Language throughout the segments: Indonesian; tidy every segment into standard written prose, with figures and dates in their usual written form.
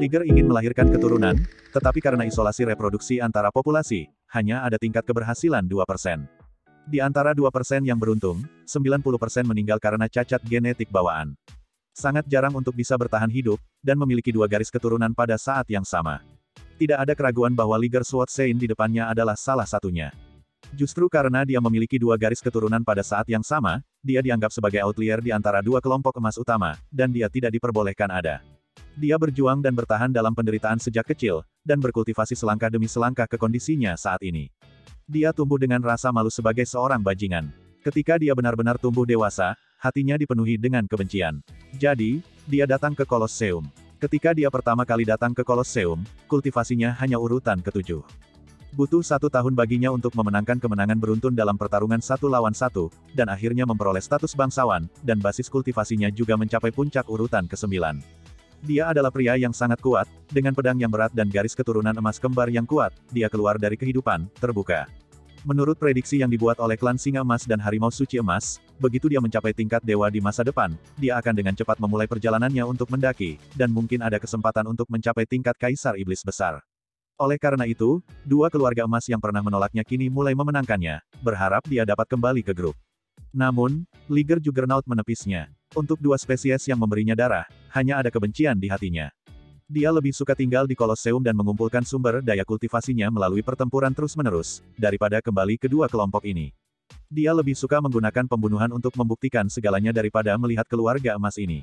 Liger ingin melahirkan keturunan, tetapi karena isolasi reproduksi antara populasi, hanya ada tingkat keberhasilan 2%. Di antara 2% yang beruntung, 90% meninggal karena cacat genetik bawaan. Sangat jarang untuk bisa bertahan hidup, dan memiliki dua garis keturunan pada saat yang sama. Tidak ada keraguan bahwa Liger Swartsein di depannya adalah salah satunya. Justru karena dia memiliki dua garis keturunan pada saat yang sama, dia dianggap sebagai outlier di antara dua kelompok emas utama, dan dia tidak diperbolehkan ada. Dia berjuang dan bertahan dalam penderitaan sejak kecil, dan berkultivasi selangkah demi selangkah ke kondisinya saat ini. Dia tumbuh dengan rasa malu sebagai seorang bajingan. Ketika dia benar-benar tumbuh dewasa, hatinya dipenuhi dengan kebencian. Jadi, dia datang ke Kolosseum. Ketika dia pertama kali datang ke Kolosseum, kultivasinya hanya urutan ke-7. Butuh 1 tahun baginya untuk memenangkan kemenangan beruntun dalam pertarungan 1 lawan 1, dan akhirnya memperoleh status bangsawan, dan basis kultivasinya juga mencapai puncak urutan ke-9. Dia adalah pria yang sangat kuat, dengan pedang yang berat dan garis keturunan emas kembar yang kuat, dia keluar dari kehidupan terbuka. Menurut prediksi yang dibuat oleh klan Singa Emas dan Harimau Suci Emas, begitu dia mencapai tingkat dewa di masa depan, dia akan dengan cepat memulai perjalanannya untuk mendaki, dan mungkin ada kesempatan untuk mencapai tingkat Kaisar Iblis Besar. Oleh karena itu, dua keluarga emas yang pernah menolaknya kini mulai memenangkannya, berharap dia dapat kembali ke grup. Namun, Liger Juggernaut menepisnya. Untuk dua spesies yang memberinya darah, hanya ada kebencian di hatinya. Dia lebih suka tinggal di Kolosseum dan mengumpulkan sumber daya kultivasinya melalui pertempuran terus-menerus, daripada kembali ke dua kelompok ini. Dia lebih suka menggunakan pembunuhan untuk membuktikan segalanya daripada melihat keluarga emas ini.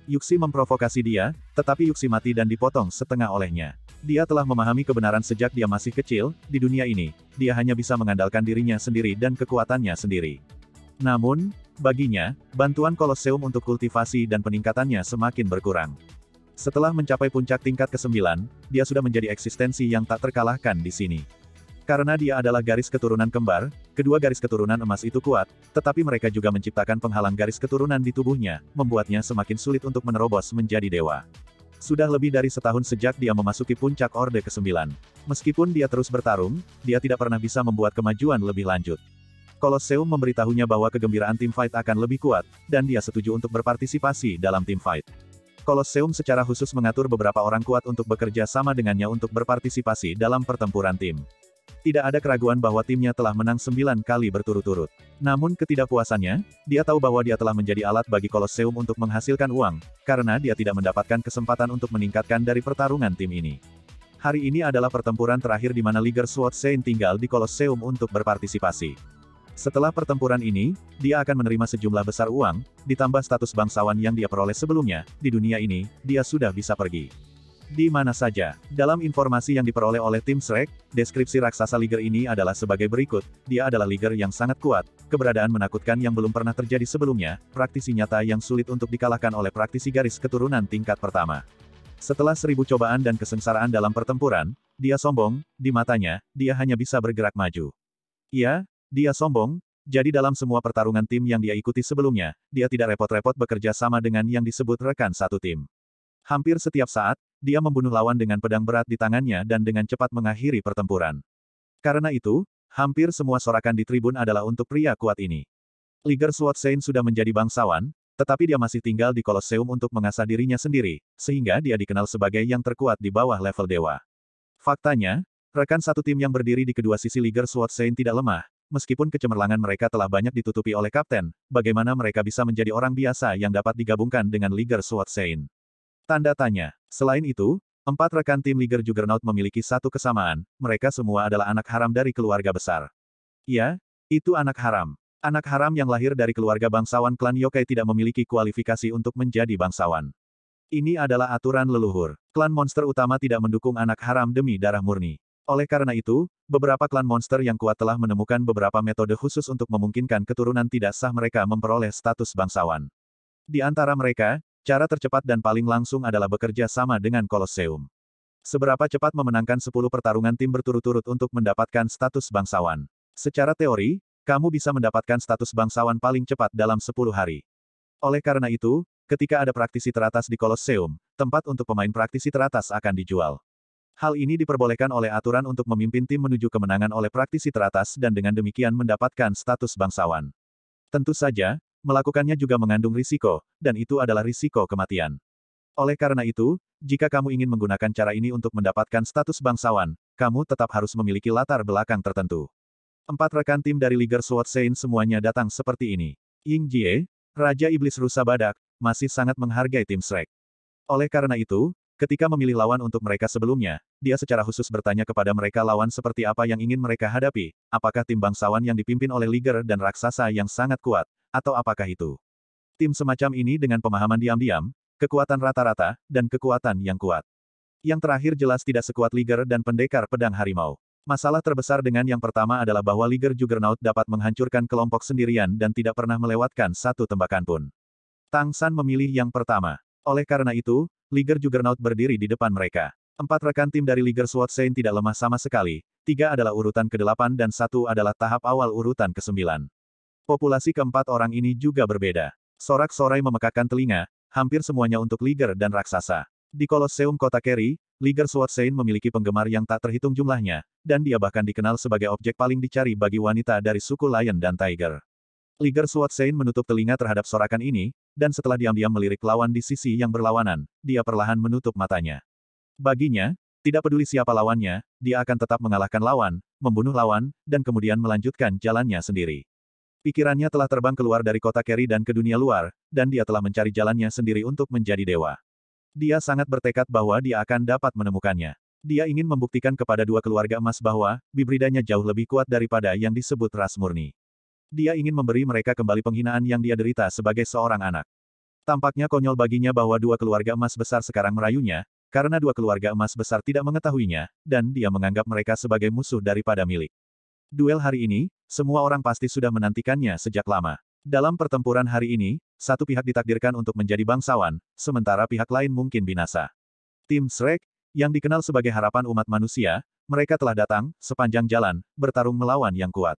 Yuxi memprovokasi dia, tetapi Yuxi mati dan dipotong setengah olehnya. Dia telah memahami kebenaran sejak dia masih kecil, di dunia ini, dia hanya bisa mengandalkan dirinya sendiri dan kekuatannya sendiri. Namun, baginya, bantuan Kolosseum untuk kultivasi dan peningkatannya semakin berkurang. Setelah mencapai puncak tingkat ke-9, dia sudah menjadi eksistensi yang tak terkalahkan di sini. Karena dia adalah garis keturunan kembar, kedua garis keturunan emas itu kuat, tetapi mereka juga menciptakan penghalang garis keturunan di tubuhnya, membuatnya semakin sulit untuk menerobos menjadi dewa. Sudah lebih dari setahun sejak dia memasuki puncak Orde ke-9. Meskipun dia terus bertarung, dia tidak pernah bisa membuat kemajuan lebih lanjut. Kolosseum memberitahunya bahwa kegembiraan tim fight akan lebih kuat, dan dia setuju untuk berpartisipasi dalam tim fight. Kolosseum secara khusus mengatur beberapa orang kuat untuk bekerja sama dengannya untuk berpartisipasi dalam pertempuran tim. Tidak ada keraguan bahwa timnya telah menang 9 kali berturut-turut. Namun ketidakpuasannya, dia tahu bahwa dia telah menjadi alat bagi Kolosseum untuk menghasilkan uang, karena dia tidak mendapatkan kesempatan untuk meningkatkan dari pertarungan tim ini. Hari ini adalah pertempuran terakhir di mana Liger Swartsein tinggal di Kolosseum untuk berpartisipasi. Setelah pertempuran ini, dia akan menerima sejumlah besar uang, ditambah status bangsawan yang dia peroleh sebelumnya. Di dunia ini, dia sudah bisa pergi di mana saja. Dalam informasi yang diperoleh oleh tim Shrek, deskripsi raksasa Liger ini adalah sebagai berikut. Dia adalah Liger yang sangat kuat, keberadaan menakutkan yang belum pernah terjadi sebelumnya, praktisi nyata yang sulit untuk dikalahkan oleh praktisi garis keturunan tingkat pertama. Setelah 1000 cobaan dan kesengsaraan dalam pertempuran, dia sombong, di matanya, dia hanya bisa bergerak maju. Iya, dia sombong, jadi dalam semua pertarungan tim yang dia ikuti sebelumnya, dia tidak repot-repot bekerja sama dengan yang disebut rekan satu tim. Hampir setiap saat, dia membunuh lawan dengan pedang berat di tangannya dan dengan cepat mengakhiri pertempuran. Karena itu, hampir semua sorakan di tribun adalah untuk pria kuat ini. Liger Swartsein sudah menjadi bangsawan, tetapi dia masih tinggal di Kolosseum untuk mengasah dirinya sendiri, sehingga dia dikenal sebagai yang terkuat di bawah level dewa. Faktanya, rekan satu tim yang berdiri di kedua sisi Liger Swartsein tidak lemah. Meskipun kecemerlangan mereka telah banyak ditutupi oleh kapten, bagaimana mereka bisa menjadi orang biasa yang dapat digabungkan dengan Liger Swartsein? Tanda tanya. Selain itu, 4 rekan tim Liger Juggernaut memiliki satu kesamaan, mereka semua adalah anak haram dari keluarga besar. Ya, itu anak haram. Anak haram yang lahir dari keluarga bangsawan klan Yokai tidak memiliki kualifikasi untuk menjadi bangsawan. Ini adalah aturan leluhur. Klan monster utama tidak mendukung anak haram demi darah murni. Oleh karena itu, beberapa klan monster yang kuat telah menemukan beberapa metode khusus untuk memungkinkan keturunan tidak sah mereka memperoleh status bangsawan. Di antara mereka, cara tercepat dan paling langsung adalah bekerja sama dengan Kolosseum. Seberapa cepat memenangkan 10 pertarungan tim berturut-turut untuk mendapatkan status bangsawan? Secara teori, kamu bisa mendapatkan status bangsawan paling cepat dalam 10 hari. Oleh karena itu, ketika ada praktisi teratas di Kolosseum, tempat untuk pemain praktisi teratas akan dijual. Hal ini diperbolehkan oleh aturan untuk memimpin tim menuju kemenangan oleh praktisi teratas dan dengan demikian mendapatkan status bangsawan. Tentu saja, melakukannya juga mengandung risiko, dan itu adalah risiko kematian. Oleh karena itu, jika kamu ingin menggunakan cara ini untuk mendapatkan status bangsawan, kamu tetap harus memiliki latar belakang tertentu. 4 rekan tim dari Liger Sword Saint semuanya datang seperti ini. Ying Jie, Raja Iblis Rusa Badak, masih sangat menghargai tim Shrek. Oleh karena itu, ketika memilih lawan untuk mereka sebelumnya, dia secara khusus bertanya kepada mereka lawan seperti apa yang ingin mereka hadapi, apakah tim bangsawan yang dipimpin oleh Liger dan raksasa yang sangat kuat, atau apakah itu tim semacam ini dengan pemahaman diam-diam, kekuatan rata-rata, dan kekuatan yang kuat. Yang terakhir jelas tidak sekuat Liger dan pendekar pedang harimau. Masalah terbesar dengan yang pertama adalah bahwa Liger Juggernaut dapat menghancurkan kelompok sendirian dan tidak pernah melewatkan satu tembakan pun. Tang San memilih yang pertama. Oleh karena itu, Liger Juggernaut berdiri di depan mereka. 4 rekan tim dari Liger Sword Saint tidak lemah sama sekali, 3 adalah urutan ke-8 dan 1 adalah tahap awal urutan ke-9. Populasi keempat orang ini juga berbeda. Sorak-sorai memekakkan telinga, hampir semuanya untuk Liger dan raksasa. Di Kolosseum Kota Kerry, Liger Sword Saint memiliki penggemar yang tak terhitung jumlahnya, dan dia bahkan dikenal sebagai objek paling dicari bagi wanita dari suku Lion dan Tiger. Liger Sword Saint menutup telinga terhadap sorakan ini, dan setelah diam-diam melirik lawan di sisi yang berlawanan, dia perlahan menutup matanya. Baginya, tidak peduli siapa lawannya, dia akan tetap mengalahkan lawan, membunuh lawan, dan kemudian melanjutkan jalannya sendiri. Pikirannya telah terbang keluar dari kota Kerry dan ke dunia luar, dan dia telah mencari jalannya sendiri untuk menjadi dewa. Dia sangat bertekad bahwa dia akan dapat menemukannya. Dia ingin membuktikan kepada 2 keluarga emas bahwa, hibridanya jauh lebih kuat daripada yang disebut ras murni. Dia ingin memberi mereka kembali penghinaan yang dia derita sebagai seorang anak. Tampaknya konyol baginya bahwa 2 keluarga emas besar sekarang merayunya, karena 2 keluarga emas besar tidak mengetahuinya, dan dia menganggap mereka sebagai musuh daripada milik. Duel hari ini, semua orang pasti sudah menantikannya sejak lama. Dalam pertempuran hari ini, satu pihak ditakdirkan untuk menjadi bangsawan, sementara pihak lain mungkin binasa. Tim Shrek, yang dikenal sebagai harapan umat manusia, mereka telah datang, sepanjang jalan, bertarung melawan yang kuat.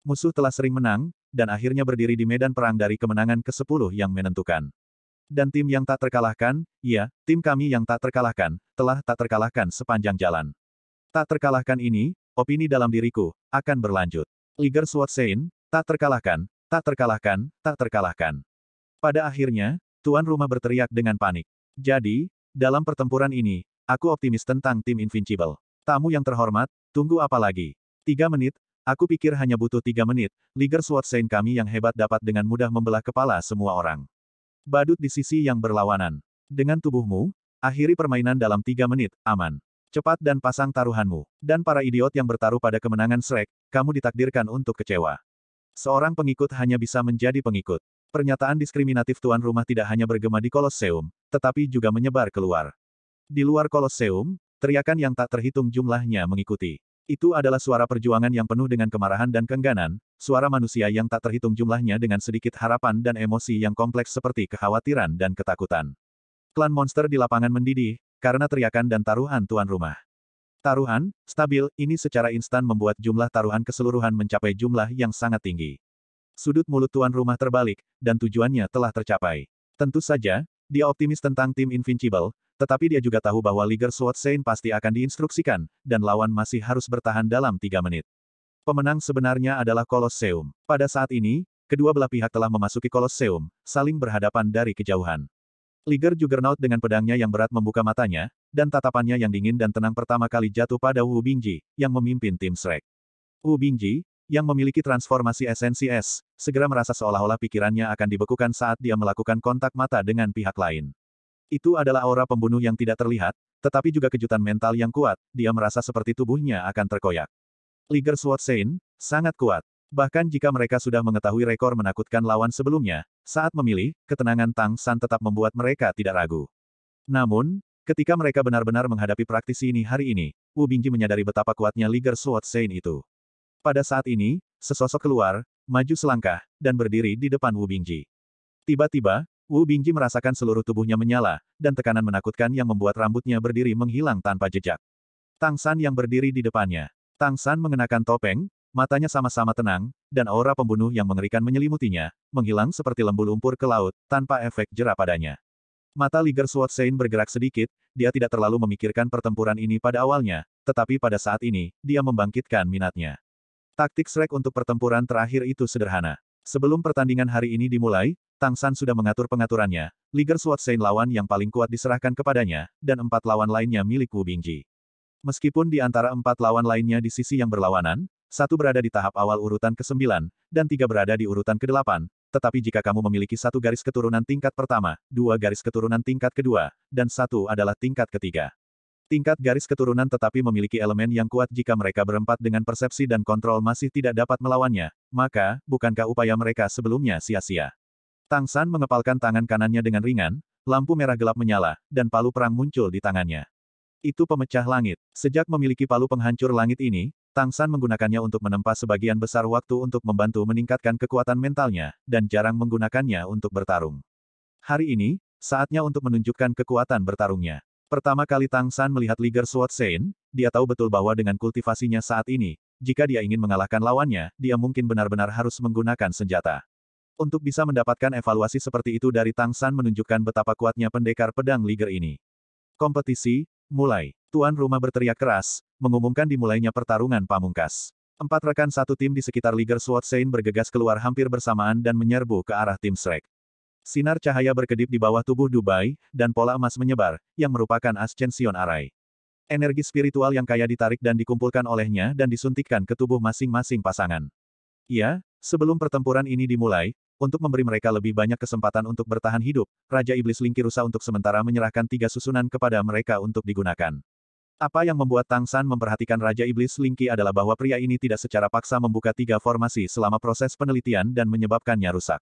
Musuh telah sering menang, dan akhirnya berdiri di medan perang dari kemenangan ke-10 yang menentukan. Dan tim yang tak terkalahkan, ya, tim kami yang tak terkalahkan, telah tak terkalahkan sepanjang jalan. Tak terkalahkan ini, opini dalam diriku, akan berlanjut. Liger Sword Saint, tak terkalahkan, tak terkalahkan, tak terkalahkan. Pada akhirnya, tuan rumah berteriak dengan panik. Jadi, dalam pertempuran ini, aku optimis tentang tim Invincible. Tamu yang terhormat, tunggu apa lagi? 3 menit, aku pikir hanya butuh 3 menit, Liger Sword Saint kami yang hebat dapat dengan mudah membelah kepala semua orang. Badut di sisi yang berlawanan. Dengan tubuhmu, akhiri permainan dalam 3 menit, aman. Cepat dan pasang taruhanmu. Dan para idiot yang bertaruh pada kemenangan Shrek, kamu ditakdirkan untuk kecewa. Seorang pengikut hanya bisa menjadi pengikut. Pernyataan diskriminatif tuan rumah tidak hanya bergema di Kolosseum, tetapi juga menyebar keluar. Di luar Kolosseum, teriakan yang tak terhitung jumlahnya mengikuti. Itu adalah suara perjuangan yang penuh dengan kemarahan dan keengganan, suara manusia yang tak terhitung jumlahnya dengan sedikit harapan dan emosi yang kompleks seperti kekhawatiran dan ketakutan. Klan monster di lapangan mendidih, karena teriakan dan taruhan tuan rumah. Taruhan, stabil, ini secara instan membuat jumlah taruhan keseluruhan mencapai jumlah yang sangat tinggi. Sudut mulut tuan rumah terbalik, dan tujuannya telah tercapai. Tentu saja, dia optimis tentang tim Invincible, tetapi dia juga tahu bahwa Liger Sword Saint pasti akan diinstruksikan, dan lawan masih harus bertahan dalam 3 menit. Pemenang sebenarnya adalah Kolosseum. Pada saat ini, kedua belah pihak telah memasuki Kolosseum, saling berhadapan dari kejauhan. Liger Juggernaut dengan pedangnya yang berat membuka matanya, dan tatapannya yang dingin dan tenang pertama kali jatuh pada Wu Bingji, yang memimpin tim Shrek. Wu Bingji, yang memiliki transformasi esensi es, segera merasa seolah-olah pikirannya akan dibekukan saat dia melakukan kontak mata dengan pihak lain. Itu adalah aura pembunuh yang tidak terlihat, tetapi juga kejutan mental yang kuat, dia merasa seperti tubuhnya akan terkoyak. Liger Sword Saint, sangat kuat. Bahkan jika mereka sudah mengetahui rekor menakutkan lawan sebelumnya, saat memilih, ketenangan Tang San tetap membuat mereka tidak ragu. Namun, ketika mereka benar-benar menghadapi praktisi ini hari ini, Wu Bingji menyadari betapa kuatnya Liger Sword Saint itu. Pada saat ini, sesosok keluar, maju selangkah, dan berdiri di depan Wu Bingji. Tiba-tiba, Wu Bingji merasakan seluruh tubuhnya menyala, dan tekanan menakutkan yang membuat rambutnya berdiri menghilang tanpa jejak. Tang San yang berdiri di depannya. Tang San mengenakan topeng, matanya sama-sama tenang, dan aura pembunuh yang mengerikan menyelimutinya, menghilang seperti lembu lumpur ke laut, tanpa efek jera padanya. Mata Liger Sword Saint bergerak sedikit, dia tidak terlalu memikirkan pertempuran ini pada awalnya, tetapi pada saat ini, dia membangkitkan minatnya. Taktik Shrek untuk pertempuran terakhir itu sederhana. Sebelum pertandingan hari ini dimulai, Tang San sudah mengatur pengaturannya. Liger Sword Sein lawan yang paling kuat diserahkan kepadanya, dan 4 lawan lainnya milik Wu Bingji. Meskipun di antara 4 lawan lainnya di sisi yang berlawanan, 1 berada di tahap awal urutan ke-9, dan 3 berada di urutan ke-8, tetapi jika kamu memiliki 1 garis keturunan tingkat pertama, 2 garis keturunan tingkat kedua, dan 1 adalah tingkat ketiga. Tingkat garis keturunan tetapi memiliki elemen yang kuat jika mereka berempat dengan persepsi dan kontrol masih tidak dapat melawannya, maka, bukankah upaya mereka sebelumnya sia-sia? Tang San mengepalkan tangan kanannya dengan ringan, lampu merah gelap menyala, dan palu perang muncul di tangannya. Itu pemecah langit. Sejak memiliki palu penghancur langit ini, Tang San menggunakannya untuk menempa sebagian besar waktu untuk membantu meningkatkan kekuatan mentalnya, dan jarang menggunakannya untuk bertarung. Hari ini, saatnya untuk menunjukkan kekuatan bertarungnya. Pertama kali Tang San melihat Liger Sword Sein, dia tahu betul bahwa dengan kultivasinya saat ini, jika dia ingin mengalahkan lawannya, dia mungkin benar-benar harus menggunakan senjata. Untuk bisa mendapatkan evaluasi seperti itu dari Tang San menunjukkan betapa kuatnya pendekar pedang Liger ini. Kompetisi, mulai. Tuan rumah berteriak keras, mengumumkan dimulainya pertarungan pamungkas. 4 rekan satu tim di sekitar Liger Sword Sein bergegas keluar hampir bersamaan dan menyerbu ke arah tim Shrek. Sinar cahaya berkedip di bawah tubuh Dubai, dan pola emas menyebar, yang merupakan Ascension Array. Energi spiritual yang kaya ditarik dan dikumpulkan olehnya dan disuntikkan ke tubuh masing-masing pasangan. Ya, sebelum pertempuran ini dimulai, untuk memberi mereka lebih banyak kesempatan untuk bertahan hidup, Raja Iblis Lingki Rusa untuk sementara menyerahkan 3 susunan kepada mereka untuk digunakan. Apa yang membuat Tang San memperhatikan Raja Iblis Lingki adalah bahwa pria ini tidak secara paksa membuka 3 formasi selama proses penelitian dan menyebabkannya rusak.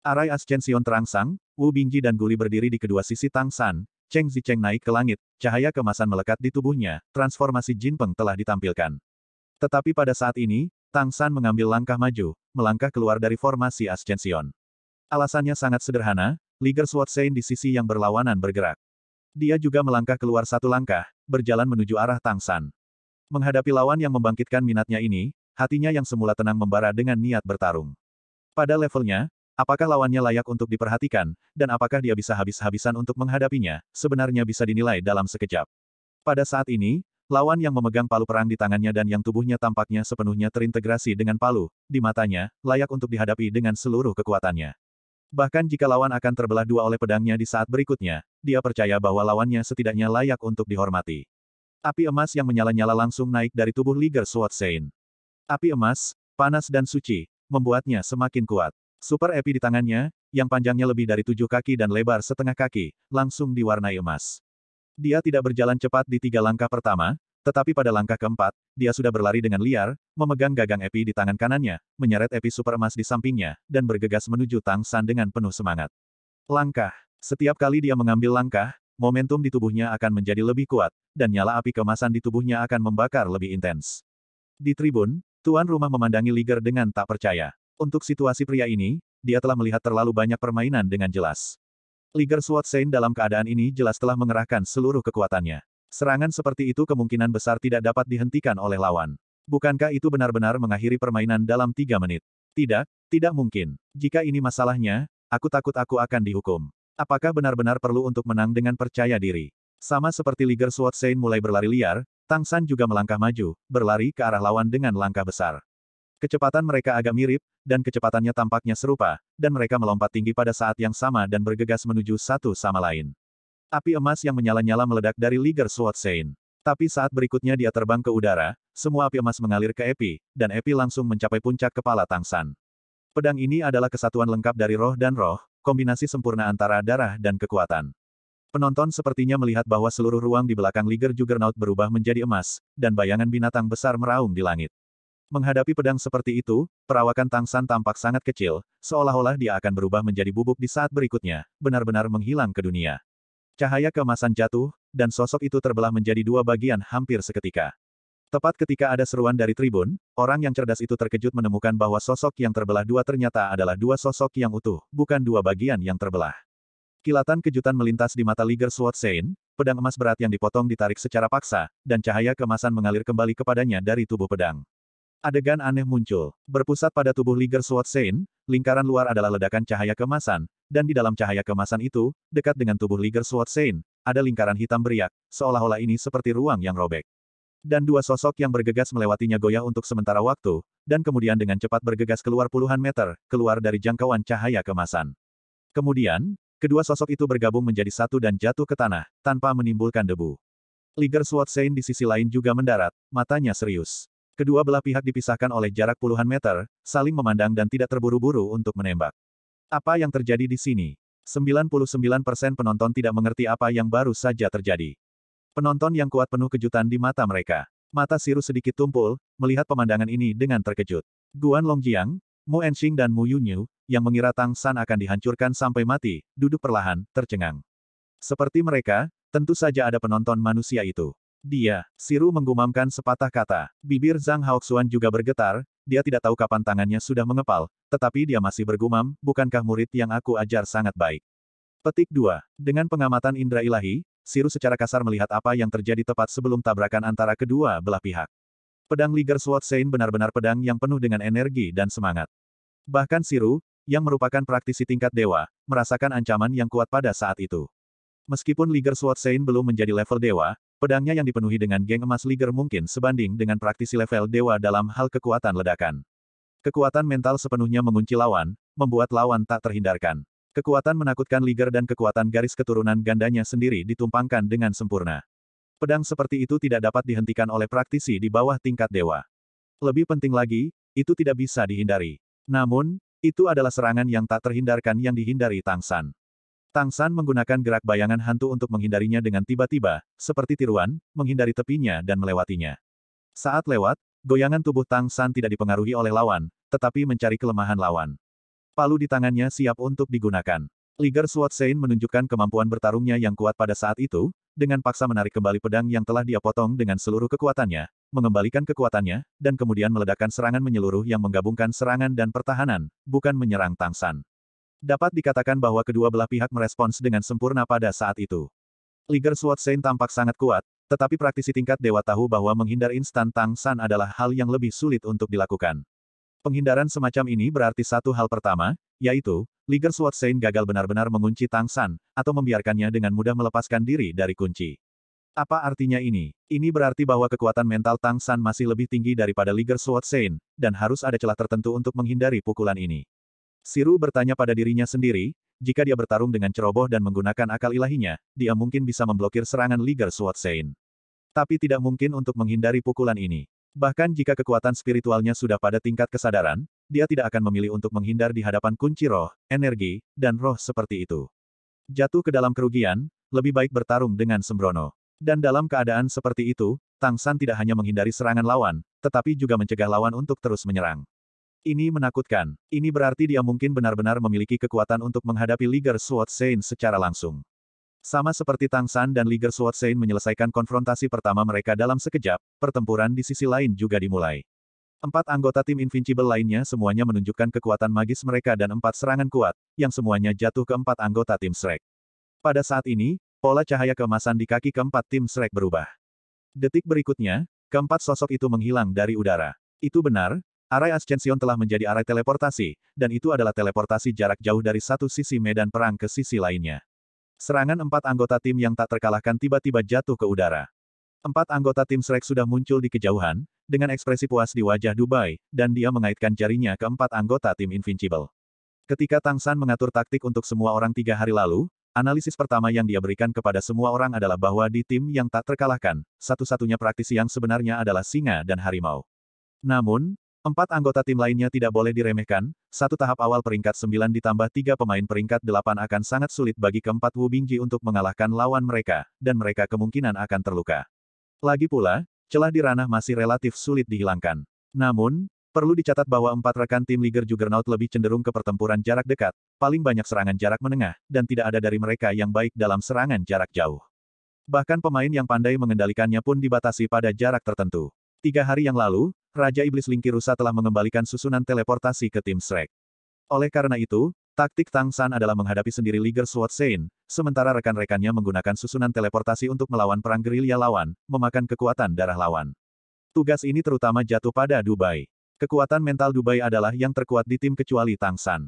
Arai Ascension terangsang, Wu Bingji dan Guli berdiri di kedua sisi Tang San, Cheng Zicheng naik ke langit, cahaya kemasan melekat di tubuhnya, transformasi Jinpeng telah ditampilkan. Tetapi pada saat ini, Tang San mengambil langkah maju, melangkah keluar dari formasi Ascension. Alasannya sangat sederhana, Liger Sword Sein di sisi yang berlawanan bergerak. Dia juga melangkah keluar 1 langkah, berjalan menuju arah Tang San. Menghadapi lawan yang membangkitkan minatnya ini, hatinya yang semula tenang membara dengan niat bertarung. Pada levelnya, apakah lawannya layak untuk diperhatikan, dan apakah dia bisa habis-habisan untuk menghadapinya, sebenarnya bisa dinilai dalam sekejap. Pada saat ini, lawan yang memegang palu perang di tangannya dan yang tubuhnya tampaknya sepenuhnya terintegrasi dengan palu, di matanya, layak untuk dihadapi dengan seluruh kekuatannya. Bahkan jika lawan akan terbelah 2 oleh pedangnya di saat berikutnya, dia percaya bahwa lawannya setidaknya layak untuk dihormati. Api emas yang menyala-nyala langsung naik dari tubuh Liger Sword Sein. Api emas, panas dan suci, membuatnya semakin kuat. Super Epi di tangannya, yang panjangnya lebih dari 7 kaki dan lebar setengah kaki, langsung diwarnai emas. Dia tidak berjalan cepat di 3 langkah pertama, tetapi pada langkah keempat, dia sudah berlari dengan liar, memegang gagang Epi di tangan kanannya, menyeret Epi super emas di sampingnya, dan bergegas menuju Tang San dengan penuh semangat. Langkah. Setiap kali dia mengambil langkah, momentum di tubuhnya akan menjadi lebih kuat, dan nyala api kemasan di tubuhnya akan membakar lebih intens. Di tribun, tuan rumah memandangi Liger dengan tak percaya. Untuk situasi pria ini, dia telah melihat terlalu banyak permainan dengan jelas. Liger Sword Sein dalam keadaan ini jelas telah mengerahkan seluruh kekuatannya. Serangan seperti itu kemungkinan besar tidak dapat dihentikan oleh lawan. Bukankah itu benar-benar mengakhiri permainan dalam 3 menit? Tidak, tidak mungkin. Jika ini masalahnya, aku takut aku akan dihukum. Apakah benar-benar perlu untuk menang dengan percaya diri? Sama seperti Liger Sword Sein mulai berlari liar, Tang San juga melangkah maju, berlari ke arah lawan dengan langkah besar. Kecepatan mereka agak mirip, dan kecepatannya tampaknya serupa, dan mereka melompat tinggi pada saat yang sama dan bergegas menuju satu sama lain. Api emas yang menyala-nyala meledak dari Liger Sword Sein. Tapi saat berikutnya dia terbang ke udara, semua api emas mengalir ke Epi, dan Epi langsung mencapai puncak kepala Tang San. Pedang ini adalah kesatuan lengkap dari roh dan roh, kombinasi sempurna antara darah dan kekuatan. Penonton sepertinya melihat bahwa seluruh ruang di belakang Liger Juggernaut berubah menjadi emas, dan bayangan binatang besar meraung di langit. Menghadapi pedang seperti itu, perawakan Tang San tampak sangat kecil, seolah-olah dia akan berubah menjadi bubuk di saat berikutnya, benar-benar menghilang ke dunia. Cahaya keemasan jatuh, dan sosok itu terbelah menjadi 2 bagian hampir seketika. Tepat ketika ada seruan dari tribun, orang yang cerdas itu terkejut menemukan bahwa sosok yang terbelah 2 ternyata adalah 2 sosok yang utuh, bukan 2 bagian yang terbelah. Kilatan kejutan melintas di mata Liger Sword Sein, pedang emas berat yang dipotong ditarik secara paksa, dan cahaya keemasan mengalir kembali kepadanya dari tubuh pedang. Adegan aneh muncul. Berpusat pada tubuh Liger Sword Sein, lingkaran luar adalah ledakan cahaya keemasan, dan di dalam cahaya keemasan itu, dekat dengan tubuh Liger Sword Sein, ada lingkaran hitam beriak, seolah-olah ini seperti ruang yang robek. Dan dua sosok yang bergegas melewatinya goyah untuk sementara waktu, dan kemudian dengan cepat bergegas keluar puluhan meter, keluar dari jangkauan cahaya kemasan. Kemudian, kedua sosok itu bergabung menjadi satu dan jatuh ke tanah, tanpa menimbulkan debu. Liger Swordsane di sisi lain juga mendarat, matanya serius. Kedua belah pihak dipisahkan oleh jarak puluhan meter, saling memandang dan tidak terburu-buru untuk menembak. Apa yang terjadi di sini? 99% penonton tidak mengerti apa yang baru saja terjadi. Penonton yang kuat penuh kejutan di mata mereka. Mata Siru sedikit tumpul, melihat pemandangan ini dengan terkejut. Guan Longjiang, Mu Enxing dan Mu Yunyu, yang mengira Tang San akan dihancurkan sampai mati, duduk perlahan, tercengang. Seperti mereka, tentu saja ada penonton manusia itu. Dia, Siru menggumamkan sepatah kata. Bibir Zhang Haoxuan juga bergetar, dia tidak tahu kapan tangannya sudah mengepal, tetapi dia masih bergumam, bukankah murid yang aku ajar sangat baik? Petik 2. Dengan pengamatan indera ilahi, Siru secara kasar melihat apa yang terjadi tepat sebelum tabrakan antara kedua belah pihak. Pedang Liger Swordsane benar-benar pedang yang penuh dengan energi dan semangat. Bahkan Siru, yang merupakan praktisi tingkat dewa, merasakan ancaman yang kuat pada saat itu. Meskipun Liger Swordsane belum menjadi level dewa, pedangnya yang dipenuhi dengan geng emas Liger mungkin sebanding dengan praktisi level dewa dalam hal kekuatan ledakan. Kekuatan mental sepenuhnya mengunci lawan, membuat lawan tak terhindarkan. Kekuatan menakutkan Liger dan kekuatan garis keturunan gandanya sendiri ditumpangkan dengan sempurna. Pedang seperti itu tidak dapat dihentikan oleh praktisi di bawah tingkat dewa. Lebih penting lagi, itu tidak bisa dihindari. Namun, itu adalah serangan yang tak terhindarkan yang dihindari Tang San. Tang San menggunakan gerak bayangan hantu untuk menghindarinya dengan tiba-tiba, seperti tiruan, menghindari tepinya dan melewatinya. Saat lewat, goyangan tubuh Tang San tidak dipengaruhi oleh lawan, tetapi mencari kelemahan lawan. Palu di tangannya siap untuk digunakan. Liger Swordsane menunjukkan kemampuan bertarungnya yang kuat pada saat itu, dengan paksa menarik kembali pedang yang telah dia potong dengan seluruh kekuatannya, mengembalikan kekuatannya, dan kemudian meledakkan serangan menyeluruh yang menggabungkan serangan dan pertahanan, bukan menyerang Tang San. Dapat dikatakan bahwa kedua belah pihak merespons dengan sempurna pada saat itu. Liger Swordsane tampak sangat kuat, tetapi praktisi tingkat dewa tahu bahwa menghindar instan Tang San adalah hal yang lebih sulit untuk dilakukan. Penghindaran semacam ini berarti satu hal pertama, yaitu, Liger Swordsane gagal benar-benar mengunci Tang San, atau membiarkannya dengan mudah melepaskan diri dari kunci. Apa artinya ini? Ini berarti bahwa kekuatan mental Tang San masih lebih tinggi daripada Liger Swordsane, dan harus ada celah tertentu untuk menghindari pukulan ini. Siru bertanya pada dirinya sendiri, jika dia bertarung dengan ceroboh dan menggunakan akal ilahinya, dia mungkin bisa memblokir serangan Liger Swordsane. Tapi tidak mungkin untuk menghindari pukulan ini. Bahkan jika kekuatan spiritualnya sudah pada tingkat kesadaran, dia tidak akan memilih untuk menghindar di hadapan kunci roh, energi, dan roh seperti itu. Jatuh ke dalam kerugian, lebih baik bertarung dengan sembrono. Dan dalam keadaan seperti itu, Tang San tidak hanya menghindari serangan lawan, tetapi juga mencegah lawan untuk terus menyerang. Ini menakutkan. Ini berarti dia mungkin benar-benar memiliki kekuatan untuk menghadapi Liger Swordsane secara langsung. Sama seperti Tang San dan Liger Swordsane menyelesaikan konfrontasi pertama mereka dalam sekejap, pertempuran di sisi lain juga dimulai. 4 anggota tim Invincible lainnya semuanya menunjukkan kekuatan magis mereka dan 4 serangan kuat, yang semuanya jatuh ke 4 anggota tim Shrek. Pada saat ini, pola cahaya keemasan di kaki keempat tim Shrek berubah. Detik berikutnya, keempat sosok itu menghilang dari udara. Itu benar, arai Ascension telah menjadi arai teleportasi, dan itu adalah teleportasi jarak jauh dari satu sisi medan perang ke sisi lainnya. Serangan 4 anggota tim yang tak terkalahkan tiba-tiba jatuh ke udara. 4 anggota tim Shrek sudah muncul di kejauhan, dengan ekspresi puas di wajah Dubai, dan dia mengaitkan jarinya ke 4 anggota tim Invincible. Ketika Tang San mengatur taktik untuk semua orang 3 hari lalu, analisis pertama yang dia berikan kepada semua orang adalah bahwa di tim yang tak terkalahkan, satu-satunya praktisi yang sebenarnya adalah singa dan harimau. Namun, 4 anggota tim lainnya tidak boleh diremehkan, satu tahap awal peringkat 9 ditambah 3 pemain peringkat 8 akan sangat sulit bagi keempat Wu Bingji untuk mengalahkan lawan mereka, dan mereka kemungkinan akan terluka. Lagi pula, celah di ranah masih relatif sulit dihilangkan. Namun, perlu dicatat bahwa 4 rekan tim Liger Juggernaut lebih cenderung ke pertempuran jarak dekat, paling banyak serangan jarak menengah, dan tidak ada dari mereka yang baik dalam serangan jarak jauh. Bahkan pemain yang pandai mengendalikannya pun dibatasi pada jarak tertentu. 3 hari yang lalu, Raja Iblis Lingki Rusa telah mengembalikan susunan teleportasi ke tim Shrek. Oleh karena itu, taktik Tang San adalah menghadapi sendiri Liger Swordsane, sementara rekan-rekannya menggunakan susunan teleportasi untuk melawan perang gerilya lawan, memakan kekuatan darah lawan. Tugas ini terutama jatuh pada Dubai. Kekuatan mental Dubai adalah yang terkuat di tim kecuali Tang San.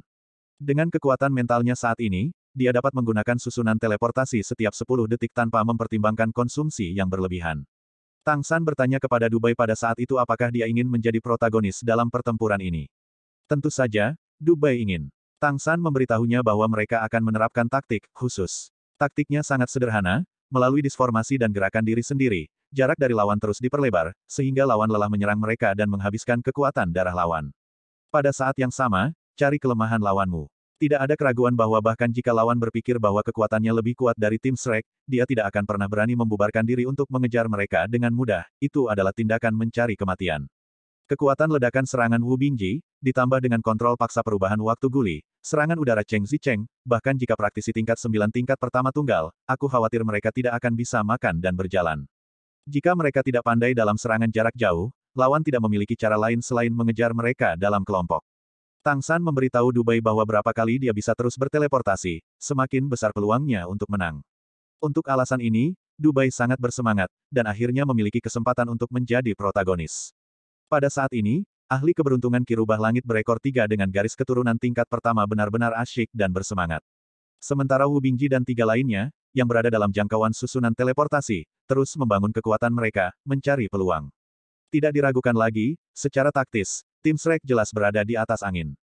Dengan kekuatan mentalnya saat ini, dia dapat menggunakan susunan teleportasi setiap 10 detik tanpa mempertimbangkan konsumsi yang berlebihan. Tang San bertanya kepada Dubai pada saat itu apakah dia ingin menjadi protagonis dalam pertempuran ini. Tentu saja, Dubai ingin. Tang San memberitahunya bahwa mereka akan menerapkan taktik khusus. Taktiknya sangat sederhana, melalui disformasi dan gerakan diri sendiri, jarak dari lawan terus diperlebar, sehingga lawan lelah menyerang mereka dan menghabiskan kekuatan darah lawan. Pada saat yang sama, cari kelemahan lawanmu. Tidak ada keraguan bahwa bahkan jika lawan berpikir bahwa kekuatannya lebih kuat dari tim Shrek, dia tidak akan pernah berani membubarkan diri untuk mengejar mereka dengan mudah, itu adalah tindakan mencari kematian. Kekuatan ledakan serangan Wu Bingji, ditambah dengan kontrol paksa perubahan waktu guli, serangan udara Cheng Zicheng, bahkan jika praktisi tingkat 9 tingkat pertama tunggal, aku khawatir mereka tidak akan bisa makan dan berjalan. Jika mereka tidak pandai dalam serangan jarak jauh, lawan tidak memiliki cara lain selain mengejar mereka dalam kelompok. Tang San memberitahu Dubai bahwa berapa kali dia bisa terus berteleportasi, semakin besar peluangnya untuk menang. Untuk alasan ini, Dubai sangat bersemangat, dan akhirnya memiliki kesempatan untuk menjadi protagonis. Pada saat ini, ahli keberuntungan Ki Rubah Langit berekor 3 dengan garis keturunan tingkat pertama benar-benar asyik dan bersemangat. Sementara Wu Bingji dan 3 lainnya, yang berada dalam jangkauan susunan teleportasi, terus membangun kekuatan mereka, mencari peluang. Tidak diragukan lagi, secara taktis, tim Shrek jelas berada di atas angin.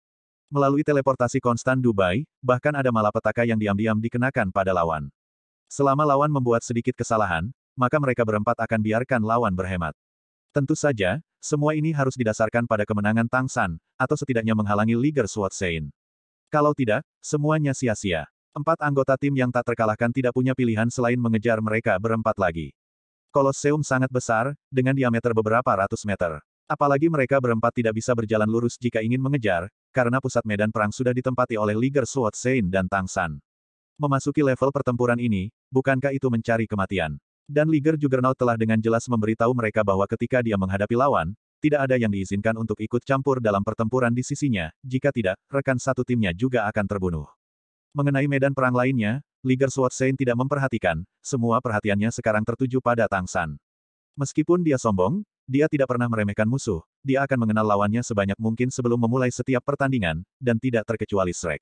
Melalui teleportasi konstan Dubai, bahkan ada malapetaka yang diam-diam dikenakan pada lawan. Selama lawan membuat sedikit kesalahan, maka mereka berempat akan biarkan lawan berhemat. Tentu saja, semua ini harus didasarkan pada kemenangan Tang San, atau setidaknya menghalangi Liger Sword Sein. Kalau tidak, semuanya sia-sia. 4 anggota tim yang tak terkalahkan tidak punya pilihan selain mengejar mereka berempat lagi. Kolosseum sangat besar, dengan diameter beberapa ratus meter. Apalagi mereka berempat tidak bisa berjalan lurus jika ingin mengejar, karena pusat medan perang sudah ditempati oleh Liger Sword Sein dan Tang San. Memasuki level pertempuran ini, bukankah itu mencari kematian? Dan Liger Juggernaut telah dengan jelas memberitahu mereka bahwa ketika dia menghadapi lawan, tidak ada yang diizinkan untuk ikut campur dalam pertempuran di sisinya, jika tidak, rekan satu timnya juga akan terbunuh. Mengenai medan perang lainnya, Liger Sword Sein tidak memperhatikan, semua perhatiannya sekarang tertuju pada Tang San. Meskipun dia sombong, dia tidak pernah meremehkan musuh, dia akan mengenal lawannya sebanyak mungkin sebelum memulai setiap pertandingan, dan tidak terkecuali Shrek.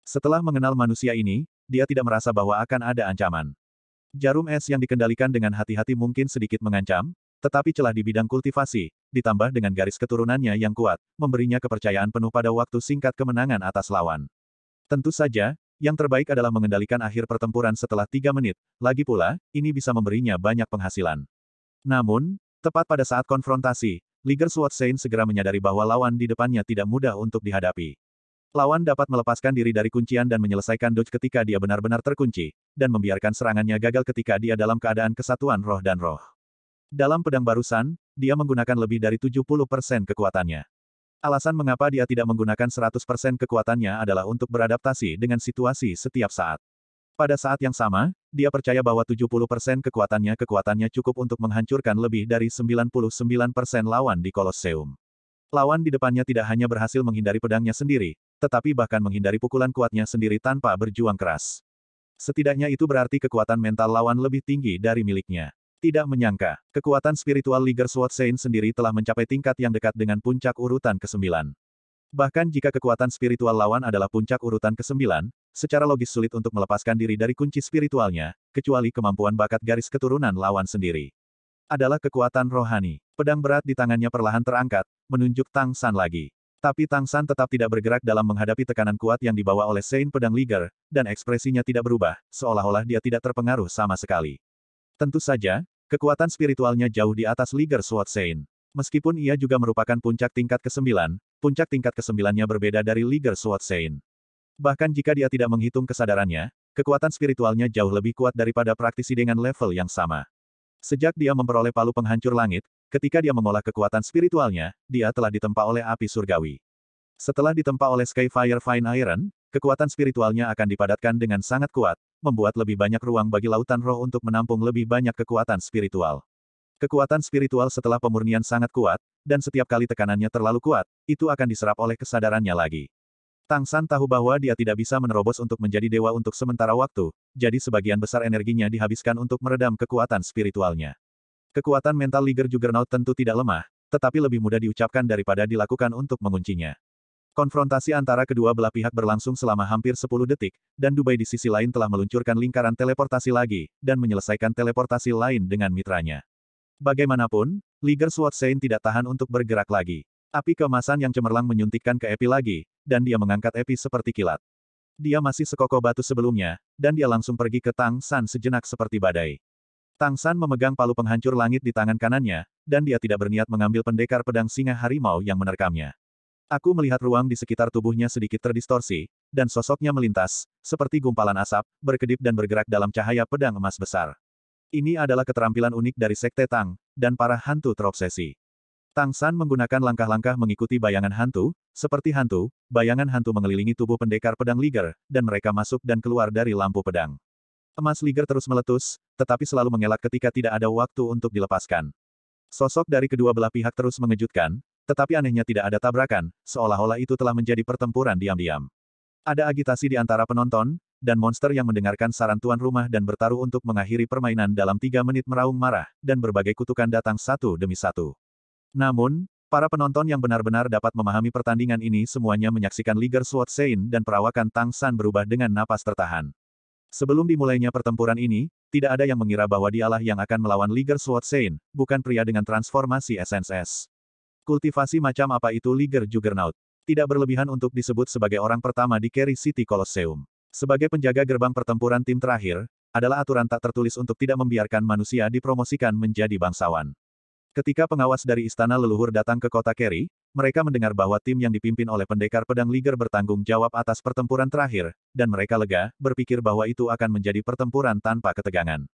Setelah mengenal manusia ini, dia tidak merasa bahwa akan ada ancaman. Jarum es yang dikendalikan dengan hati-hati mungkin sedikit mengancam, tetapi celah di bidang kultivasi, ditambah dengan garis keturunannya yang kuat, memberinya kepercayaan penuh pada waktu singkat kemenangan atas lawan. Tentu saja, yang terbaik adalah mengendalikan akhir pertempuran setelah 3 menit, lagi pula, ini bisa memberinya banyak penghasilan. Namun, tepat pada saat konfrontasi, Liger Sword Sein segera menyadari bahwa lawan di depannya tidak mudah untuk dihadapi. Lawan dapat melepaskan diri dari kuncian dan menyelesaikan dodge ketika dia benar-benar terkunci, dan membiarkan serangannya gagal ketika dia dalam keadaan kesatuan roh dan roh. Dalam pedang barusan, dia menggunakan lebih dari 70% kekuatannya. Alasan mengapa dia tidak menggunakan 100% kekuatannya adalah untuk beradaptasi dengan situasi setiap saat. Pada saat yang sama, dia percaya bahwa 70% kekuatannya cukup untuk menghancurkan lebih dari 99% lawan di Kolosseum. Lawan di depannya tidak hanya berhasil menghindari pedangnya sendiri, tetapi bahkan menghindari pukulan kuatnya sendiri tanpa berjuang keras. Setidaknya itu berarti kekuatan mental lawan lebih tinggi dari miliknya. Tidak menyangka, kekuatan spiritual Liger Sword Sein sendiri telah mencapai tingkat yang dekat dengan puncak urutan ke-9. Bahkan jika kekuatan spiritual lawan adalah puncak urutan ke-9, secara logis sulit untuk melepaskan diri dari kunci spiritualnya, kecuali kemampuan bakat garis keturunan lawan sendiri. Adalah kekuatan rohani. Pedang berat di tangannya perlahan terangkat, menunjuk Tang San lagi. Tapi Tang San tetap tidak bergerak dalam menghadapi tekanan kuat yang dibawa oleh Sein pedang Liger, dan ekspresinya tidak berubah, seolah-olah dia tidak terpengaruh sama sekali. Tentu saja, kekuatan spiritualnya jauh di atas Liger Sword Sein. Meskipun ia juga merupakan puncak tingkat ke-9, puncak tingkat ke-9-nya berbeda dari Liger Sword Sein. Bahkan jika dia tidak menghitung kesadarannya, kekuatan spiritualnya jauh lebih kuat daripada praktisi dengan level yang sama. Sejak dia memperoleh palu penghancur langit, ketika dia mengolah kekuatan spiritualnya, dia telah ditempa oleh api surgawi. Setelah ditempa oleh Skyfire Fine Iron, kekuatan spiritualnya akan dipadatkan dengan sangat kuat, membuat lebih banyak ruang bagi lautan roh untuk menampung lebih banyak kekuatan spiritual. Kekuatan spiritual setelah pemurnian sangat kuat, dan setiap kali tekanannya terlalu kuat, itu akan diserap oleh kesadarannya lagi. Tang San tahu bahwa dia tidak bisa menerobos untuk menjadi dewa untuk sementara waktu, jadi sebagian besar energinya dihabiskan untuk meredam kekuatan spiritualnya. Kekuatan mental Liger Juggernaut tentu tidak lemah, tetapi lebih mudah diucapkan daripada dilakukan untuk menguncinya. Konfrontasi antara kedua belah pihak berlangsung selama hampir 10 detik, dan Dubai di sisi lain telah meluncurkan lingkaran teleportasi lagi, dan menyelesaikan teleportasi lain dengan mitranya. Bagaimanapun, Liger Sword Sein tidak tahan untuk bergerak lagi. Api keemasan yang cemerlang menyuntikkan ke Epi lagi, dan dia mengangkat Epi seperti kilat. Dia masih sekokoh batu sebelumnya, dan dia langsung pergi ke Tang San sejenak seperti badai. Tang San memegang palu penghancur langit di tangan kanannya, dan dia tidak berniat mengambil pendekar pedang singa harimau yang menerkamnya. Aku melihat ruang di sekitar tubuhnya sedikit terdistorsi, dan sosoknya melintas, seperti gumpalan asap, berkedip dan bergerak dalam cahaya pedang emas besar. Ini adalah keterampilan unik dari Sekte Tang, dan para hantu terobsesi. Tang San menggunakan langkah-langkah mengikuti bayangan hantu, seperti hantu, bayangan hantu mengelilingi tubuh pendekar pedang Liger, dan mereka masuk dan keluar dari lampu pedang. Emas Liger terus meletus, tetapi selalu mengelak ketika tidak ada waktu untuk dilepaskan. Sosok dari kedua belah pihak terus mengejutkan, tetapi anehnya tidak ada tabrakan, seolah-olah itu telah menjadi pertempuran diam-diam. Ada agitasi di antara penonton, dan monster yang mendengarkan saran tuan rumah dan bertaruh untuk mengakhiri permainan dalam 3 menit meraung marah, dan berbagai kutukan datang satu demi satu. Namun, para penonton yang benar-benar dapat memahami pertandingan ini semuanya menyaksikan Liger Sword Sein dan perawakan Tang San berubah dengan napas tertahan. Sebelum dimulainya pertempuran ini, tidak ada yang mengira bahwa dialah yang akan melawan Liger Sword Sein, bukan pria dengan transformasi SNS. Kultivasi macam apa itu Liger Juggernaut? Tidak berlebihan untuk disebut sebagai orang pertama di Kerry City Colosseum. Sebagai penjaga gerbang pertempuran tim terakhir, adalah aturan tak tertulis untuk tidak membiarkan manusia dipromosikan menjadi bangsawan. Ketika pengawas dari Istana Leluhur datang ke kota Kerry, mereka mendengar bahwa tim yang dipimpin oleh pendekar pedang Liger bertanggung jawab atas pertempuran terakhir, dan mereka lega, berpikir bahwa itu akan menjadi pertempuran tanpa ketegangan.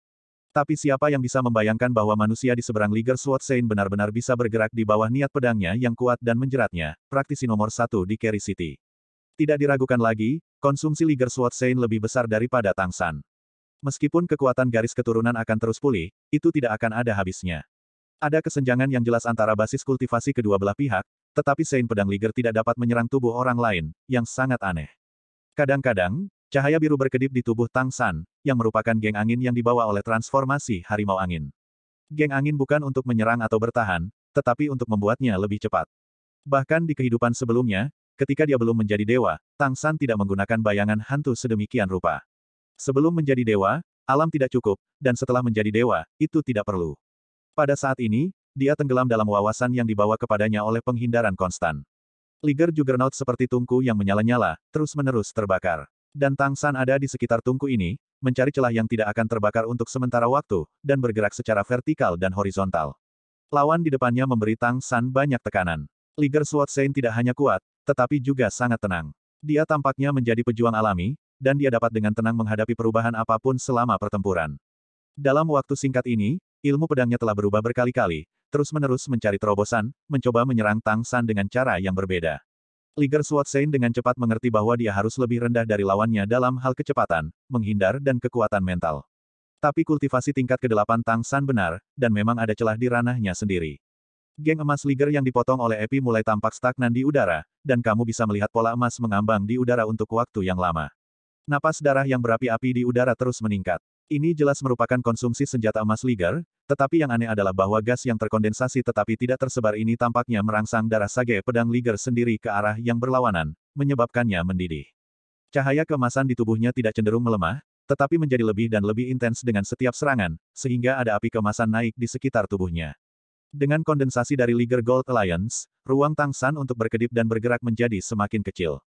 Tapi siapa yang bisa membayangkan bahwa manusia di seberang Liger Sword Sein benar-benar bisa bergerak di bawah niat pedangnya yang kuat dan menjeratnya, praktisi nomor 1 di Kerry City. Tidak diragukan lagi, konsumsi Liger Sword Sein lebih besar daripada Tang San. Meskipun kekuatan garis keturunan akan terus pulih, itu tidak akan ada habisnya. Ada kesenjangan yang jelas antara basis kultivasi kedua belah pihak, tetapi Sein pedang Liger tidak dapat menyerang tubuh orang lain, yang sangat aneh. Kadang-kadang, cahaya biru berkedip di tubuh Tang San, yang merupakan geng angin yang dibawa oleh transformasi harimau angin. Geng angin bukan untuk menyerang atau bertahan, tetapi untuk membuatnya lebih cepat. Bahkan di kehidupan sebelumnya, ketika dia belum menjadi dewa, Tang San tidak menggunakan bayangan hantu sedemikian rupa. Sebelum menjadi dewa, alam tidak cukup, dan setelah menjadi dewa, itu tidak perlu. Pada saat ini, dia tenggelam dalam wawasan yang dibawa kepadanya oleh penghindaran konstan. Liger Juggernaut seperti tungku yang menyala-nyala, terus-menerus terbakar. Dan Tang San ada di sekitar tungku ini, mencari celah yang tidak akan terbakar untuk sementara waktu, dan bergerak secara vertikal dan horizontal. Lawan di depannya memberi Tang San banyak tekanan. Liger Sword Sein tidak hanya kuat, tetapi juga sangat tenang. Dia tampaknya menjadi pejuang alami, dan dia dapat dengan tenang menghadapi perubahan apapun selama pertempuran. Dalam waktu singkat ini, ilmu pedangnya telah berubah berkali-kali, terus-menerus mencari terobosan, mencoba menyerang Tang San dengan cara yang berbeda. Liger Sword Sein dengan cepat mengerti bahwa dia harus lebih rendah dari lawannya dalam hal kecepatan, menghindar dan kekuatan mental. Tapi kultivasi tingkat ke-8 Tang San benar, dan memang ada celah di ranahnya sendiri. Geng emas Liger yang dipotong oleh Epi mulai tampak stagnan di udara, dan kamu bisa melihat pola emas mengambang di udara untuk waktu yang lama. Napas darah yang berapi-api di udara terus meningkat. Ini jelas merupakan konsumsi senjata emas Liger, tetapi yang aneh adalah bahwa gas yang terkondensasi tetapi tidak tersebar ini tampaknya merangsang darah sage pedang Liger sendiri ke arah yang berlawanan, menyebabkannya mendidih. Cahaya keemasan di tubuhnya tidak cenderung melemah, tetapi menjadi lebih dan lebih intens dengan setiap serangan, sehingga ada api keemasan naik di sekitar tubuhnya. Dengan kondensasi dari Liger Gold Alliance, ruang Tang San untuk berkedip dan bergerak menjadi semakin kecil.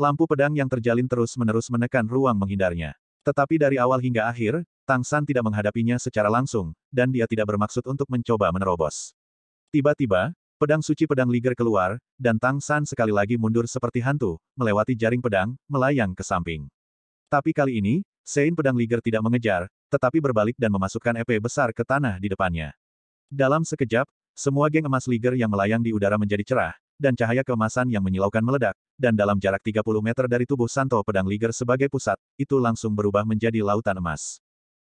Lampu pedang yang terjalin terus-menerus menekan ruang menghindarnya. Tetapi dari awal hingga akhir, Tang San tidak menghadapinya secara langsung, dan dia tidak bermaksud untuk mencoba menerobos. Tiba-tiba, pedang suci pedang Liger keluar, dan Tang San sekali lagi mundur seperti hantu, melewati jaring pedang, melayang ke samping. Tapi kali ini, Sein pedang Liger tidak mengejar, tetapi berbalik dan memasukkan EP besar ke tanah di depannya. Dalam sekejap, semua geng emas Liger yang melayang di udara menjadi cerah, dan cahaya keemasan yang menyilaukan meledak, dan dalam jarak 30 meter dari tubuh Santo pedang Liger sebagai pusat, itu langsung berubah menjadi lautan emas.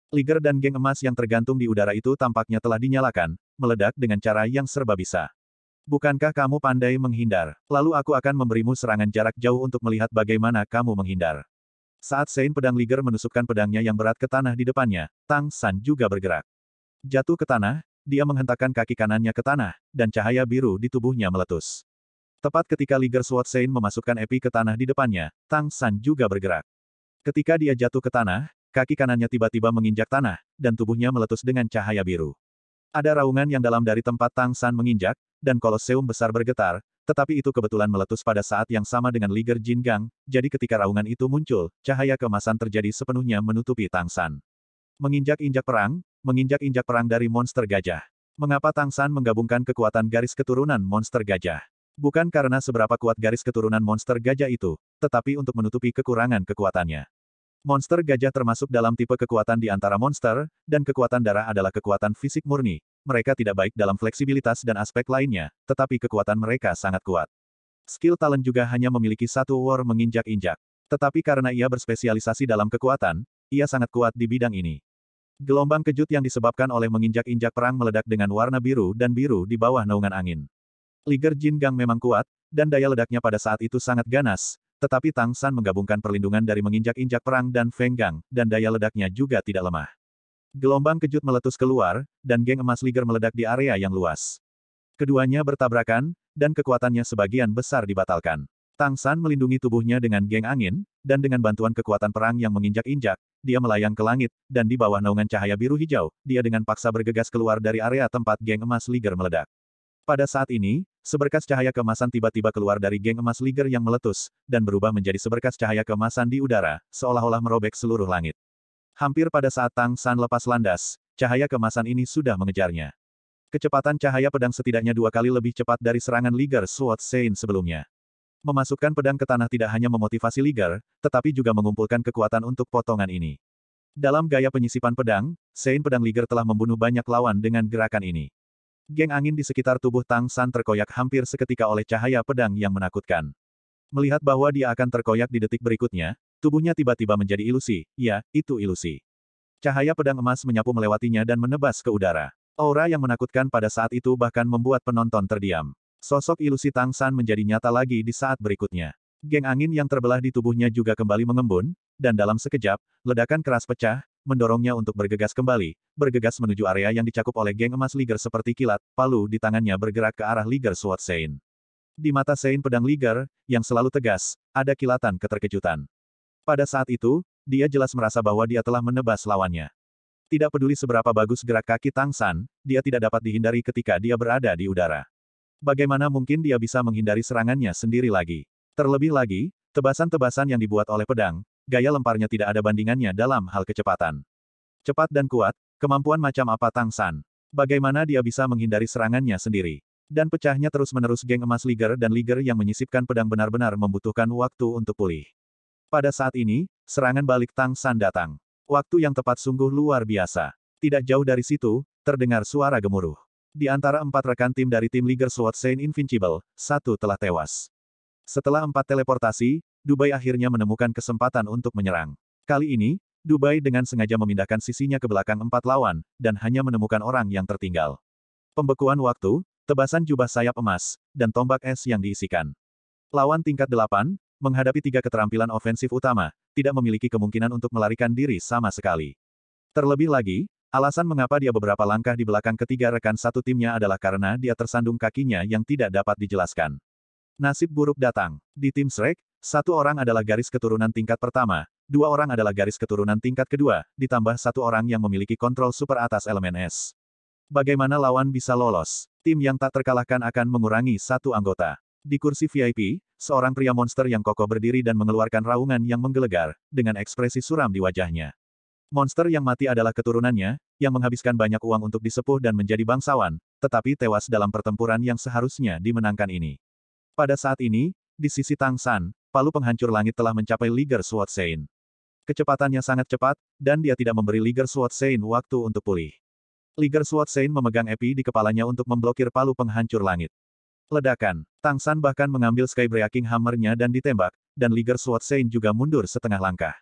Liger dan geng emas yang tergantung di udara itu tampaknya telah dinyalakan, meledak dengan cara yang serba bisa. Bukankah kamu pandai menghindar? Lalu aku akan memberimu serangan jarak jauh untuk melihat bagaimana kamu menghindar. Saat Sein pedang Liger menusukkan pedangnya yang berat ke tanah di depannya, Tang San juga bergerak. Jatuh ke tanah, dia menghentakkan kaki kanannya ke tanah, dan cahaya biru di tubuhnya meletus. Tepat ketika Liger Sword Sein memasukkan Epi ke tanah di depannya, Tang San juga bergerak. Ketika dia jatuh ke tanah, kaki kanannya tiba-tiba menginjak tanah, dan tubuhnya meletus dengan cahaya biru. Ada raungan yang dalam dari tempat Tang San menginjak, dan koloseum besar bergetar, tetapi itu kebetulan meletus pada saat yang sama dengan Liger Jingang, jadi ketika raungan itu muncul, cahaya keemasan terjadi sepenuhnya menutupi Tang San. Menginjak-injak perang dari monster gajah. Mengapa Tang San menggabungkan kekuatan garis keturunan monster gajah? Bukan karena seberapa kuat garis keturunan monster gajah itu, tetapi untuk menutupi kekurangan kekuatannya. Monster gajah termasuk dalam tipe kekuatan di antara monster, dan kekuatan darah adalah kekuatan fisik murni. Mereka tidak baik dalam fleksibilitas dan aspek lainnya, tetapi kekuatan mereka sangat kuat. Skill talent juga hanya memiliki satu war menginjak-injak. Tetapi karena ia berspesialisasi dalam kekuatan, ia sangat kuat di bidang ini. Gelombang kejut yang disebabkan oleh menginjak-injak perang meledak dengan warna biru dan biru di bawah naungan angin. Liger Jingang memang kuat, dan daya ledaknya pada saat itu sangat ganas, tetapi Tang San menggabungkan perlindungan dari menginjak-injak perang dan Feng Gang, dan daya ledaknya juga tidak lemah. Gelombang kejut meletus keluar, dan geng emas Liger meledak di area yang luas. Keduanya bertabrakan, dan kekuatannya sebagian besar dibatalkan. Tang San melindungi tubuhnya dengan geng angin, dan dengan bantuan kekuatan perang yang menginjak-injak, dia melayang ke langit, dan di bawah naungan cahaya biru hijau, dia dengan paksa bergegas keluar dari area tempat geng emas Liger meledak. Pada saat ini, seberkas cahaya keemasan tiba-tiba keluar dari geng emas Liger yang meletus, dan berubah menjadi seberkas cahaya keemasan di udara, seolah-olah merobek seluruh langit. Hampir pada saat Tang San lepas landas, cahaya keemasan ini sudah mengejarnya. Kecepatan cahaya pedang setidaknya 2 kali lebih cepat dari serangan Liger Sword Sein sebelumnya. Memasukkan pedang ke tanah tidak hanya memotivasi Liger, tetapi juga mengumpulkan kekuatan untuk potongan ini. Dalam gaya penyisipan pedang, Sein pedang Liger telah membunuh banyak lawan dengan gerakan ini. Geng angin di sekitar tubuh Tang San terkoyak hampir seketika oleh cahaya pedang yang menakutkan. Melihat bahwa dia akan terkoyak di detik berikutnya, tubuhnya tiba-tiba menjadi ilusi, ya, itu ilusi. Cahaya pedang emas menyapu melewatinya dan menebas ke udara. Aura yang menakutkan pada saat itu bahkan membuat penonton terdiam. Sosok ilusi Tang San menjadi nyata lagi di saat berikutnya. Geng angin yang terbelah di tubuhnya juga kembali mengembun, dan dalam sekejap, ledakan keras pecah, mendorongnya untuk bergegas kembali, bergegas menuju area yang dicakup oleh geng emas Liger seperti kilat, palu di tangannya bergerak ke arah Liger Sword Sein. Di mata Sein pedang Liger, yang selalu tegas, ada kilatan keterkejutan. Pada saat itu, dia jelas merasa bahwa dia telah menebas lawannya. Tidak peduli seberapa bagus gerak kaki Tang San, dia tidak dapat dihindari ketika dia berada di udara. Bagaimana mungkin dia bisa menghindari serangannya sendiri lagi? Terlebih lagi, tebasan-tebasan yang dibuat oleh pedang, gaya lemparnya tidak ada bandingannya dalam hal kecepatan. Cepat dan kuat, kemampuan macam apa Tang San? Bagaimana dia bisa menghindari serangannya sendiri? Dan pecahnya terus-menerus geng emas Liger dan Liger yang menyisipkan pedang benar-benar membutuhkan waktu untuk pulih. Pada saat ini, serangan balik Tang San datang. Waktu yang tepat sungguh luar biasa. Tidak jauh dari situ, terdengar suara gemuruh. Di antara 4 rekan tim dari tim Liger Sword Sein Invincible, 1 telah tewas. Setelah 4 teleportasi, Dubai akhirnya menemukan kesempatan untuk menyerang. Kali ini, Dubai dengan sengaja memindahkan sisinya ke belakang 4 lawan, dan hanya menemukan orang yang tertinggal. Pembekuan waktu, tebasan jubah sayap emas, dan tombak es yang diisikan. Lawan tingkat 8, menghadapi 3 keterampilan ofensif utama, tidak memiliki kemungkinan untuk melarikan diri sama sekali. Terlebih lagi, alasan mengapa dia beberapa langkah di belakang ketiga rekan satu timnya adalah karena dia tersandung kakinya yang tidak dapat dijelaskan. Nasib buruk datang. Di tim Shrek, 1 orang adalah garis keturunan tingkat pertama, 2 orang adalah garis keturunan tingkat kedua, ditambah 1 orang yang memiliki kontrol super atas elemen es. Bagaimana lawan bisa lolos? Tim yang tak terkalahkan akan mengurangi 1 anggota. Di kursi VIP, seorang pria monster yang kokoh berdiri dan mengeluarkan raungan yang menggelegar, dengan ekspresi suram di wajahnya. Monster yang mati adalah keturunannya, yang menghabiskan banyak uang untuk disepuh dan menjadi bangsawan, tetapi tewas dalam pertempuran yang seharusnya dimenangkan ini. Pada saat ini, di sisi Tang San, palu penghancur langit telah mencapai Liger Sword Sein. Kecepatannya sangat cepat, dan dia tidak memberi Liger Sword Sein waktu untuk pulih. Liger Sword Sein memegang epi di kepalanya untuk memblokir palu penghancur langit. Ledakan. Tang San bahkan mengambil Skybreaking Hammer-nya dan ditembak, dan Liger Sword Sein juga mundur setengah langkah.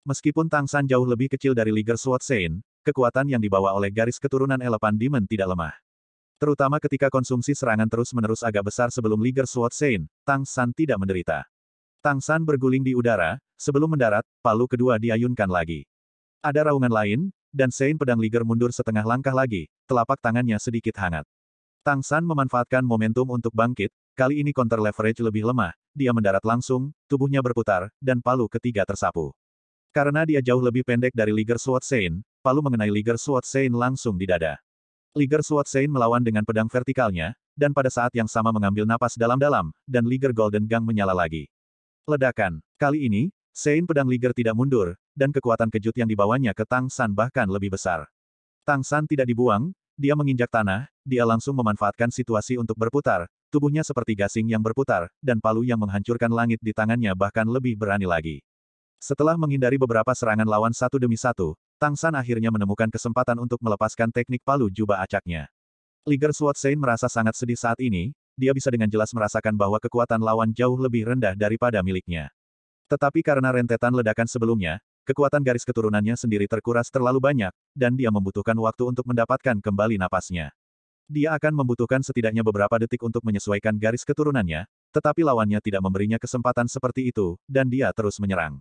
Meskipun Tang San jauh lebih kecil dari Liger Sword Sein, kekuatan yang dibawa oleh garis keturunan Elephant Demon tidak lemah. Terutama ketika konsumsi serangan terus-menerus agak besar sebelum Liger Sword Sein, Tang San tidak menderita. Tang San berguling di udara, sebelum mendarat, palu kedua diayunkan lagi. Ada raungan lain, dan Sein pedang Liger mundur setengah langkah lagi, telapak tangannya sedikit hangat. Tang San memanfaatkan momentum untuk bangkit, kali ini counter leverage lebih lemah, dia mendarat langsung, tubuhnya berputar, dan palu ketiga tersapu. Karena dia jauh lebih pendek dari Liger Sword Sein, palu mengenai Liger Sword Sein langsung di dada. Liger Sword Sein melawan dengan pedang vertikalnya, dan pada saat yang sama mengambil napas dalam-dalam, dan Liger Golden Gun menyala lagi. Ledakan. Kali ini, Sein pedang Liger tidak mundur, dan kekuatan kejut yang dibawanya ke Tang San bahkan lebih besar. Tang San tidak dibuang, dia menginjak tanah, dia langsung memanfaatkan situasi untuk berputar, tubuhnya seperti gasing yang berputar, dan palu yang menghancurkan langit di tangannya bahkan lebih berani lagi. Setelah menghindari beberapa serangan lawan satu demi satu, Tang San akhirnya menemukan kesempatan untuk melepaskan teknik palu jubah acaknya. Liger Sword Sein merasa sangat sedih saat ini, dia bisa dengan jelas merasakan bahwa kekuatan lawan jauh lebih rendah daripada miliknya. Tetapi karena rentetan ledakan sebelumnya, kekuatan garis keturunannya sendiri terkuras terlalu banyak, dan dia membutuhkan waktu untuk mendapatkan kembali napasnya. Dia akan membutuhkan setidaknya beberapa detik untuk menyesuaikan garis keturunannya, tetapi lawannya tidak memberinya kesempatan seperti itu, dan dia terus menyerang.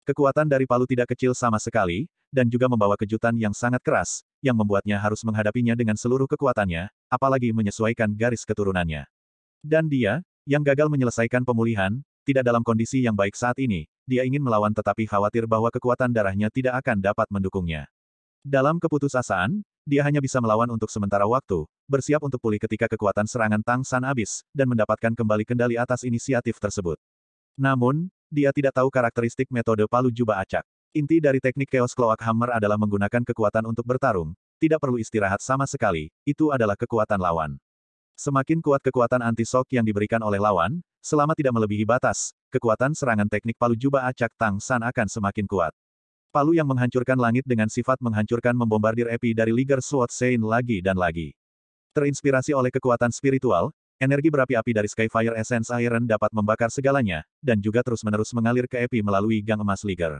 Kekuatan dari palu tidak kecil sama sekali, dan juga membawa kejutan yang sangat keras, yang membuatnya harus menghadapinya dengan seluruh kekuatannya, apalagi menyesuaikan garis keturunannya. Dan dia, yang gagal menyelesaikan pemulihan, tidak dalam kondisi yang baik saat ini, dia ingin melawan tetapi khawatir bahwa kekuatan darahnya tidak akan dapat mendukungnya. Dalam keputusasaan, dia hanya bisa melawan untuk sementara waktu, bersiap untuk pulih ketika kekuatan serangan Tang San habis, dan mendapatkan kembali kendali atas inisiatif tersebut. Namun, dia tidak tahu karakteristik metode palu jubah acak. Inti dari teknik Chaos Cloak Hammer adalah menggunakan kekuatan untuk bertarung, tidak perlu istirahat sama sekali, itu adalah kekuatan lawan. Semakin kuat kekuatan anti-shock yang diberikan oleh lawan, selama tidak melebihi batas, kekuatan serangan teknik palu jubah acak Tang San akan semakin kuat. Palu yang menghancurkan langit dengan sifat menghancurkan membombardir api dari Liger Sword Sein lagi dan lagi. Terinspirasi oleh kekuatan spiritual, energi berapi-api dari Skyfire Essence Iron dapat membakar segalanya, dan juga terus-menerus mengalir ke api melalui gang emas Liger.